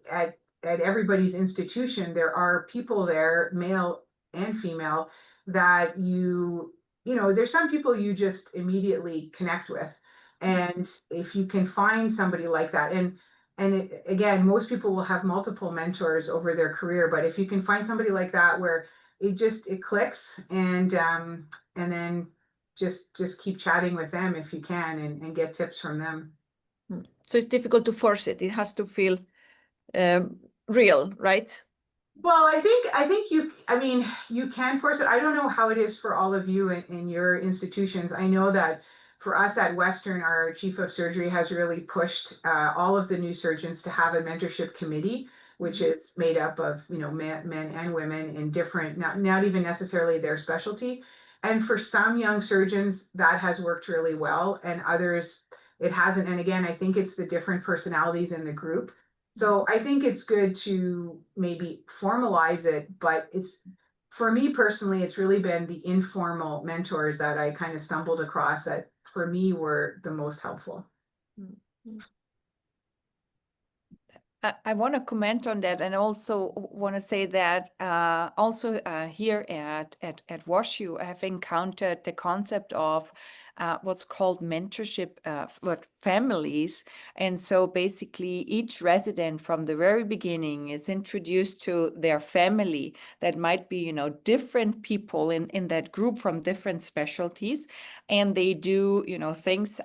at everybody's institution, there are people there, male and female, that there's some people you just immediately connect with. And if you can find somebody like that, and again, most people will have multiple mentors over their career, but if you can find somebody like that where it clicks, and then just keep chatting with them if you can, and get tips from them. So it's difficult to force it. It has to feel real, right? Well, I think you can force it. I don't know how it is for all of you in your institutions. I know that for us at Western, our chief of surgery has really pushed all of the new surgeons to have a mentorship committee, which is made up of men and women in different, not even necessarily their specialty. And for some young surgeons, that has worked really well, and others it hasn't. And again, I think it's the different personalities in the group. So I think it's good to maybe formalize it, but for me personally, it's really been the informal mentors that I kind of stumbled across that for me were the most helpful. I want to comment on that, and also want to say that here at WashU, I have encountered the concept of what's called mentorship for families. And so basically each resident from the very beginning is introduced to their family that might be, different people in that group from different specialties, and they do, things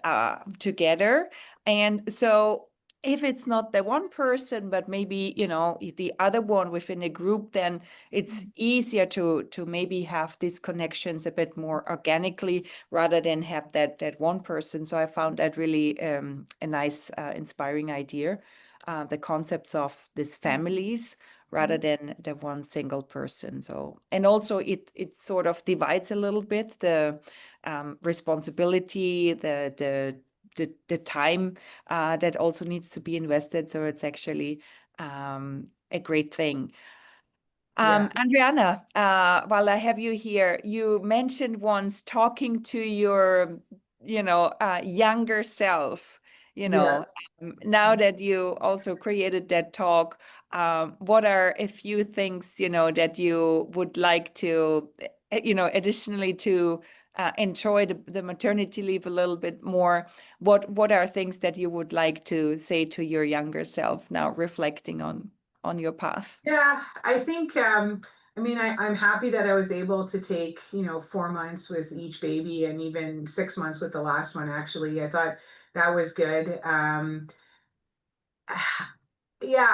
together. And so if it's not the one person, but maybe, the other one within a group, then it's easier to maybe have these connections a bit more organically rather than have that one person. So I found that really a nice, inspiring idea, the concepts of these families rather than the one single person. So, and also it sort of divides a little bit the responsibility, the time that also needs to be invested. So it's actually a great thing. Andreana, while I have you here, you mentioned once talking to your, younger self, Yes. Now that you also created that talk, what are a few things, that you would like to, additionally to enjoy the maternity leave a little bit more? What are things that you would like to say to your younger self now, reflecting on your path? Yeah, I think I'm happy that I was able to take 4 months with each baby, and even 6 months with the last one. Actually, I thought that was good. Yeah,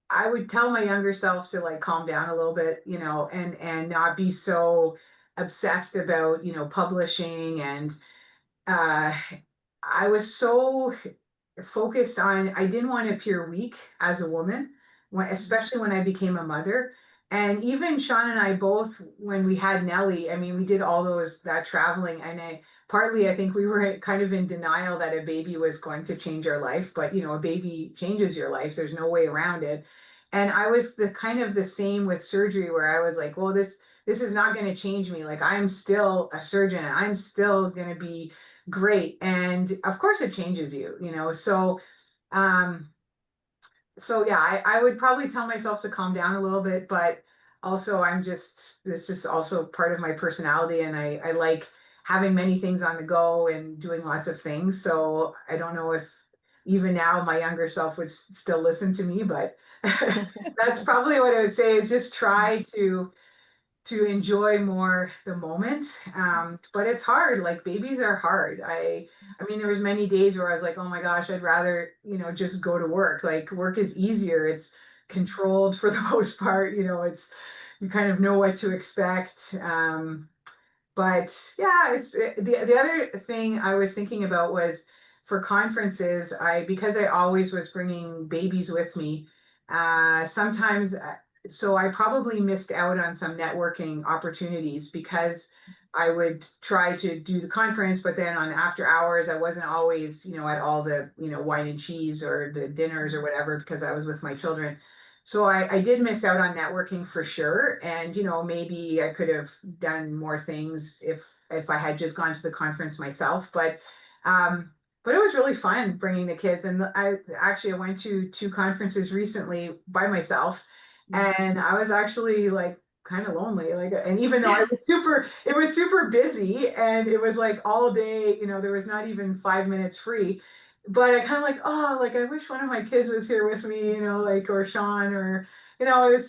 I would tell my younger self to like calm down a little bit, and not be so obsessed about publishing. And uh, I was so focused on, I didn't want to appear weak as a woman, especially when I became a mother. And even Sean and I both, when we had Nellie, we did all that traveling, and partly I think we were kind of in denial that a baby was going to change our life, but a baby changes your life. There's no way around it. And I was the same with surgery, where I was like, well, this is not going to change me. Like, I'm still a surgeon. I'm still going to be great. And of course it changes you, um, so yeah, I would probably tell myself to calm down a little bit, but also it's just also part of my personality, and I like having many things on the go and doing lots of things. So I don't know if even now my younger self would still listen to me, but that's probably what I would say, is just try to enjoy more the moment. But it's hard. Like, babies are hard. There was many days where I was like, oh my gosh, I'd rather, just go to work. Like, work is easier. It's controlled for the most part. You know, you kind of know what to expect. But yeah, the other thing I was thinking about was for conferences, because I always was bringing babies with me, sometimes, so I probably missed out on some networking opportunities because I would try to do the conference, but then on after hours, I wasn't always, you know, at all the, you know, wine and cheese or the dinners or whatever, because I was with my children. So I did miss out on networking for sure. And, you know, maybe I could have done more things if I had just gone to the conference myself. But it was really fun bringing the kids. And I went to 2 conferences recently by myself, and I was actually like kind of lonely. Like, and even though it was super busy, and it was like all day, you know, there was not even 5 minutes free. But I kind of like, oh, like I wish one of my kids was here with me, you know, like, or Sean, or, you know, it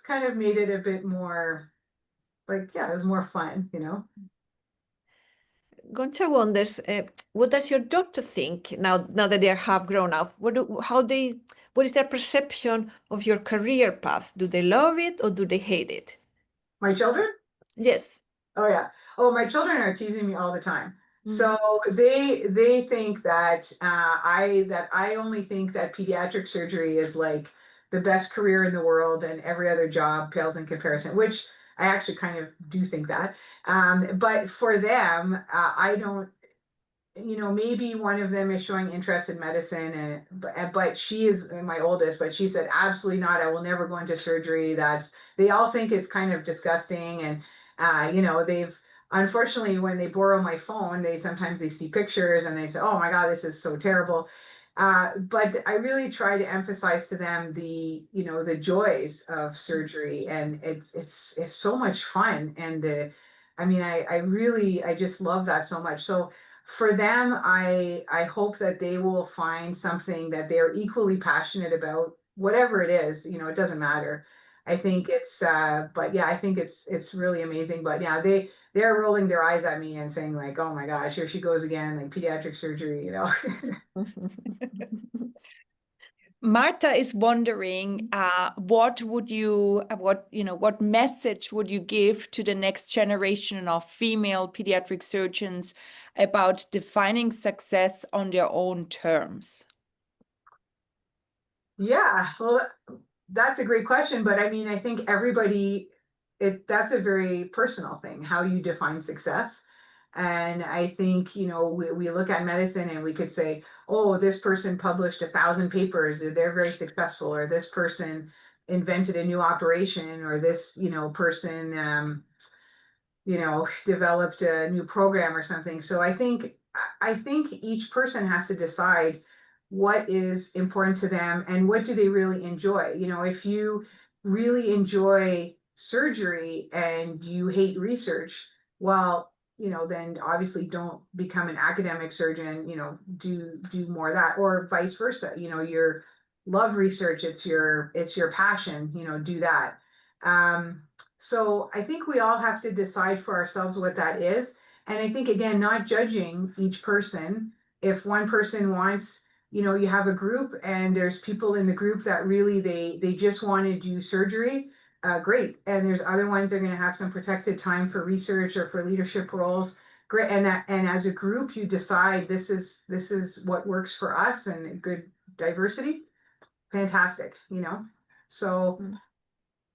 kind of made it a bit more like, yeah, it was more fun, you know. Goncha wonders, what does your daughter think now that they are half grown up? What is their perception of your career path? Do they love it or do they hate it? My children? Yes. Oh yeah. Oh, my children are teasing me all the time. So they think that I only think that pediatric surgery is like the best career in the world, and every other job pales in comparison, which I actually kind of do think that. But for them, I don't, you know, maybe one of them is showing interest in medicine, but she is my oldest, but she said absolutely not. I will never go into surgery. They all think it's kind of disgusting. And you know, they've, unfortunately, when they borrow my phone, sometimes they see pictures and they say, oh my God, this is so terrible. But I really try to emphasize to them you know, the joys of surgery, and it's so much fun. And I mean, I just love that so much. So for them, I hope that they will find something that they're equally passionate about, whatever it is, you know, it doesn't matter. I think but yeah, I think it's really amazing. But yeah, they're rolling their eyes at me and saying like, oh my gosh, here she goes again, like pediatric surgery, you know. Marta is wondering, what message would you give to the next generation of female pediatric surgeons about defining success on their own terms? Yeah, well, that's a great question, but I mean, I think that's a very personal thing, how you define success. And I think, you know, we look at medicine and we could say, oh, this person published 1,000 papers, they're very successful, or this person invented a new operation, or this, you know, person, you know, developed a new program or something. So I think each person has to decide what is important to them and what do they really enjoy. You know, if you really enjoy surgery and you hate research, well, you know, then obviously don't become an academic surgeon, you know, do more of that, or vice versa. You know, you love research, it's your passion, you know, do that. So I think we all have to decide for ourselves what that is. And I think, again, not judging each person. If one person wants, you know, you have a group and there's people in the group that really they just want to do surgery, great. And there's other ones that are going to have some protected time for research or for leadership roles, great. And as a group, you decide this is what works for us, and good diversity, fantastic, you know. So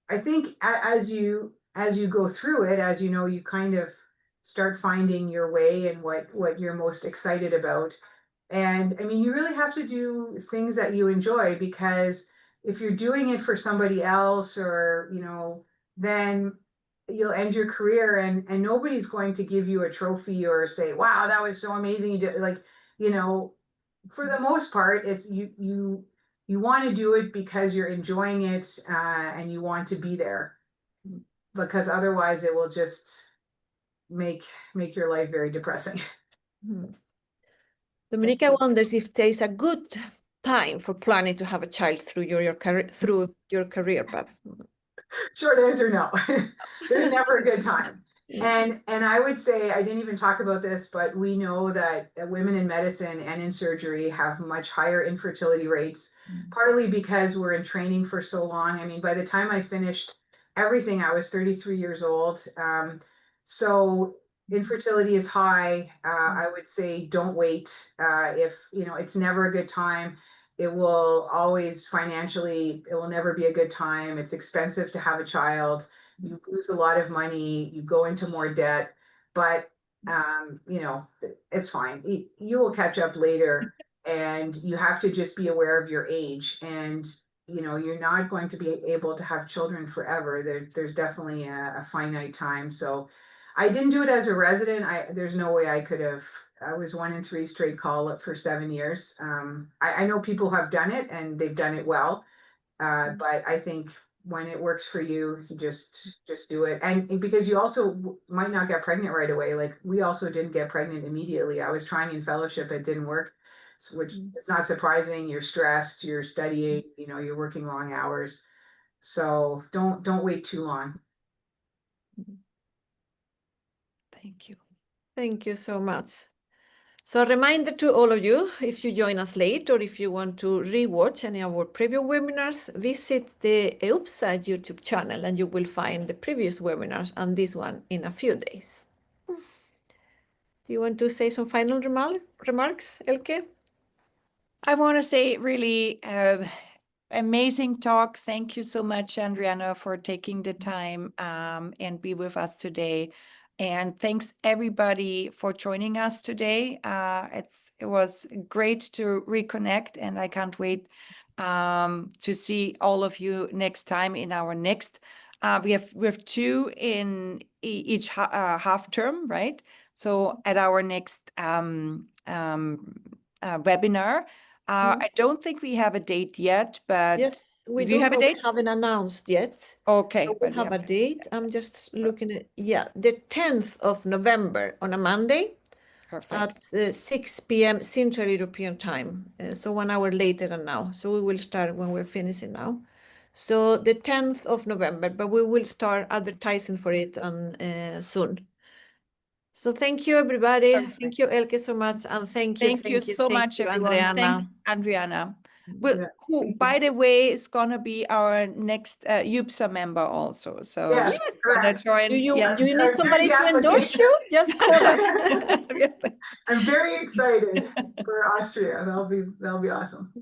I think as you go through it, as you know, you kind of start finding your way and what you're most excited about. And I mean, you really have to do things that you enjoy, because if you're doing it for somebody else, or, you know, then you'll end your career, and nobody's going to give you a trophy or say, wow, that was so amazing. You did, like, you know, for the most part, it's you want to do it because you're enjoying it, and you want to be there, because otherwise it will just make your life very depressing. Dominica wonders if there's a good time for planning to have a child through your career path. Short answer, no. There's never a good time. And I would say, I didn't even talk about this, but we know that women in medicine and in surgery have much higher infertility rates, partly because we're in training for so long. I mean, by the time I finished everything, I was 33 years old. So infertility is high. I would say don't wait. If, it's never a good time. It will always financially, it will never be a good time. It's expensive to have a child. You lose a lot of money, you go into more debt, but it's fine. You will catch up later, and you have to just be aware of your age. And you're not going to be able to have children forever. There's definitely a finite time. So I didn't do it as a resident. There's no way I could have. I was 1 in 3 straight call up for 7 years. I know people have done it and they've done it well, but I think when it works for you, you just do it. And because you also might not get pregnant right away. Like we also didn't get pregnant immediately. I was trying in fellowship, it didn't work, which is not surprising. You're stressed, you're studying, you're working long hours. So don't wait too long. Thank you. Thank you so much. So a reminder to all of you, if you join us late or if you want to rewatch any of our previous webinars, visit the WoEUPSA YouTube channel and you will find the previous webinars and this one in a few days. Do you want to say some final remarks, Elke? I want to say really amazing talk. Thank you so much, Andreana, for taking the time and be with us today. And thanks everybody for joining us today. It was great to reconnect, and I can't wait to see all of you next time in our next. We have 2 in each half term, right? So at our next webinar. I don't think we have a date yet, but yes, we do you have a date? We haven't announced yet. Okay, So we have a date. I'm just looking at, the 10th of November on a Monday. Perfect. At 6 p.m. Central European time. So 1 hour later than now. So we will start when we're finishing now. So the 10th of November, but we will start advertising for it soon. So thank you, everybody. Perfect. Thank you, Elke, so much. And thank you so much, everyone. Andreana. Thanks, Andreana. Who, by the way, is going to be our next WoEUPSA member also. So yes, do you need somebody to endorse you? Just call us. I'm very excited for Austria. That'll be awesome.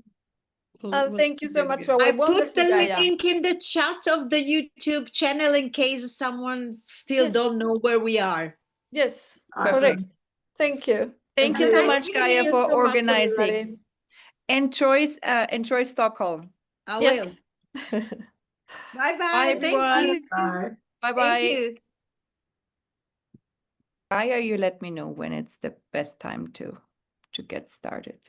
Thank you so much for I put the link in the chat of the YouTube channel in case someone still don't know where we are. Yes, awesome. Correct. Thank you. Thank you so much, Gaia, for organizing. Enjoy Stockholm. I will. Bye-bye. Bye, Thank you. Bye. Bye-bye. Thank you. Gaia, you let me know when it's the best time to get started.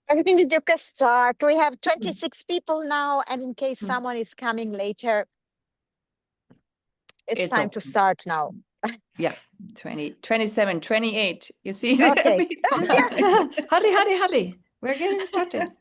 I think you can start. We have 26 people now, and in case someone is coming later, it's time to start now. Yeah, 20, 27, 28. You see? Okay. Hurry. We're getting started.